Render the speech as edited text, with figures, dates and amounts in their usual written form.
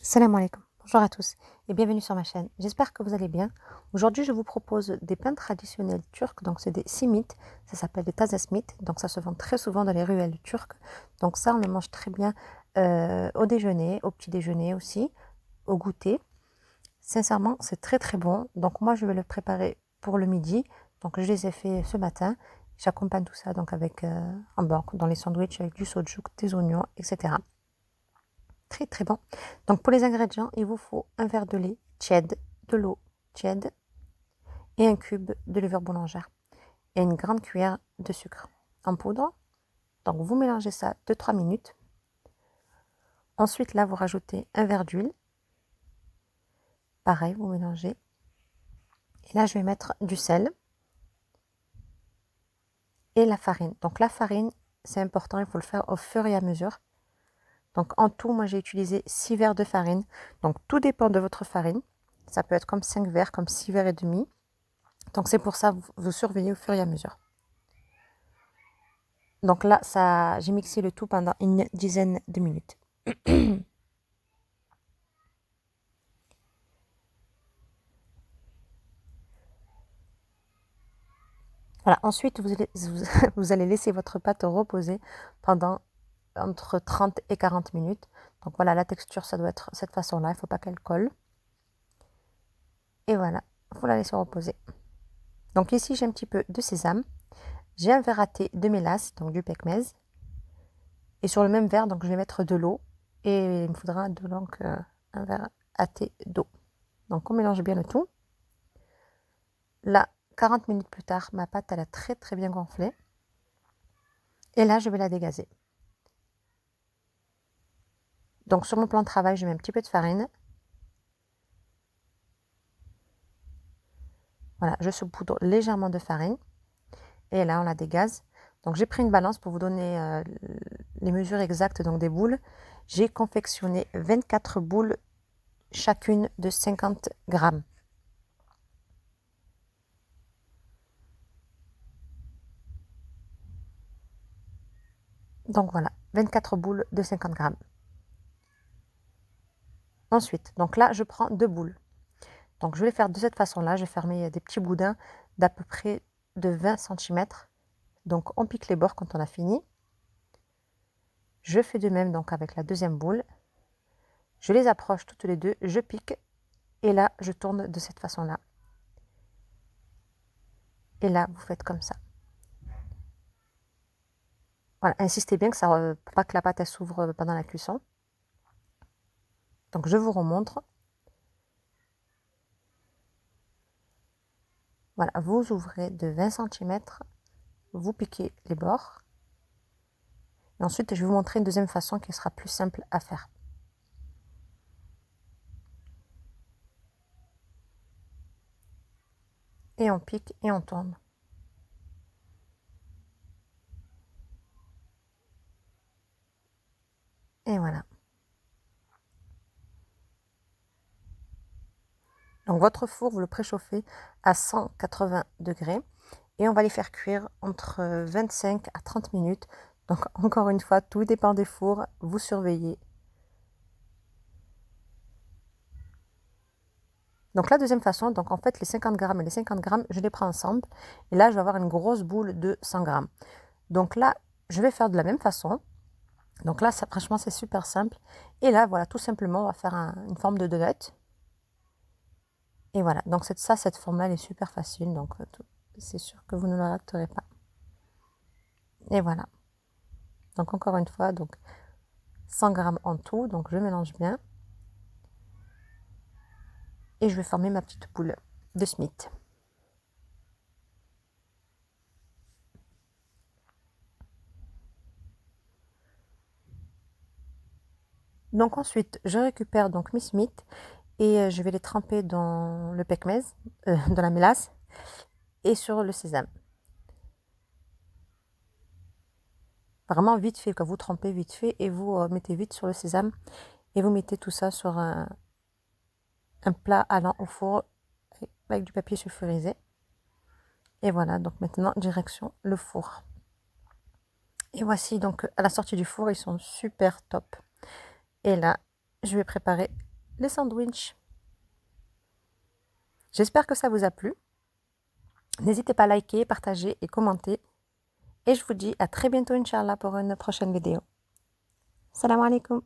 Salam alaikum. Bonjour à tous et bienvenue sur ma chaîne. J'espère que vous allez bien. Aujourd'hui, je vous propose des pains traditionnels turcs. Donc, c'est des simit. Ça s'appelle des tazasmit. Donc, ça se vend très souvent dans les ruelles turques. Donc, ça, on le mange très bien au déjeuner, au petit déjeuner aussi, au goûter. Sincèrement, c'est très très bon. Donc, moi, je vais le préparer pour le midi. Donc, je les ai fait ce matin. J'accompagne tout ça donc avec en beurre dans les sandwichs avec du sojouk, des oignons, etc. Très très bon. Donc pour les ingrédients, il vous faut un verre de lait tiède, de l'eau tiède et un cube de levure boulangère et une grande cuillère de sucre en poudre. Donc vous mélangez ça 2-3 minutes. Ensuite là, vous rajoutez un verre d'huile. Pareil, vous mélangez. Et là, je vais mettre du sel et la farine. Donc la farine, c'est important, il faut le faire au fur et à mesure. Donc en tout, moi j'ai utilisé 6 verres de farine. Donc tout dépend de votre farine. Ça peut être comme 5 verres, comme 6 verres et demi. Donc c'est pour ça, vous surveillez au fur et à mesure. Donc là, ça, j'ai mixé le tout pendant une dizaine de minutes. Voilà, ensuite, vous allez laisser votre pâte reposer pendant entre 30 et 40 minutes. Donc voilà, la texture, ça doit être cette façon-là, il ne faut pas qu'elle colle. Et voilà, il faut la laisser reposer. Donc ici, j'ai un petit peu de sésame. J'ai un verre à thé de mélasse, donc du pekmez. Et sur le même verre, donc je vais mettre de l'eau. Et il me faudra donc un verre à thé d'eau. Donc on mélange bien le tout. Là, 40 minutes plus tard, ma pâte, elle a très très bien gonflé. Et là, je vais la dégazer. Donc sur mon plan de travail, je mets un petit peu de farine. Voilà, je saupoudre légèrement de farine. Et là, on la dégaze. Donc j'ai pris une balance pour vous donner les mesures exactes donc des boules. J'ai confectionné 24 boules, chacune de 50 grammes. Donc voilà, 24 boules de 50 grammes. Ensuite, donc là, je prends 2 boules. Donc je vais les faire de cette façon-là. Je vais fermer des petits boudins d'à peu près de 20 cm. Donc on pique les bords quand on a fini. Je fais de même donc avec la deuxième boule. Je les approche toutes les deux, je pique et là je tourne de cette façon-là. Et là vous faites comme ça. Voilà, insistez bien que ça, pour pas que la pâte s'ouvre pendant la cuisson. Donc je vous remontre. Voilà, vous ouvrez de 20 cm, vous piquez les bords. Et ensuite je vais vous montrer une deuxième façon qui sera plus simple à faire. Et on pique et on tourne. Et voilà. Donc votre four, vous le préchauffez à 180 degrés et on va les faire cuire entre 25 à 30 minutes. Donc encore une fois, tout dépend des fours, vous surveillez. Donc la deuxième façon, donc en fait les 50 grammes et les 50 grammes, je les prends ensemble. Et là, je vais avoir une grosse boule de 100 grammes. Donc là, je vais faire de la même façon. Donc là, ça, franchement, c'est super simple. Et là, voilà, tout simplement, on va faire une forme de donut. Et voilà, donc cette forme-là, elle est super facile. Donc c'est sûr que vous ne la raterez pas. Et voilà. Donc encore une fois, donc 100 grammes en tout. Donc je mélange bien. Et je vais former ma petite boule de Smith. Donc ensuite, je récupère donc mes Smith et je vais les tremper dans le pekmez, dans la mélasse et sur le sésame. Vraiment vite fait, quand vous trempez vite fait et vous mettez vite sur le sésame et vous mettez tout ça sur un plat allant au four avec du papier sulfurisé. Et voilà, donc maintenant direction le four. Et voici donc à la sortie du four, ils sont super top. Et là, je vais préparer les sandwichs. J'espère que ça vous a plu. N'hésitez pas à liker, partager et commenter. Et je vous dis à très bientôt, Inch'Allah, pour une prochaine vidéo. Salam alaikum.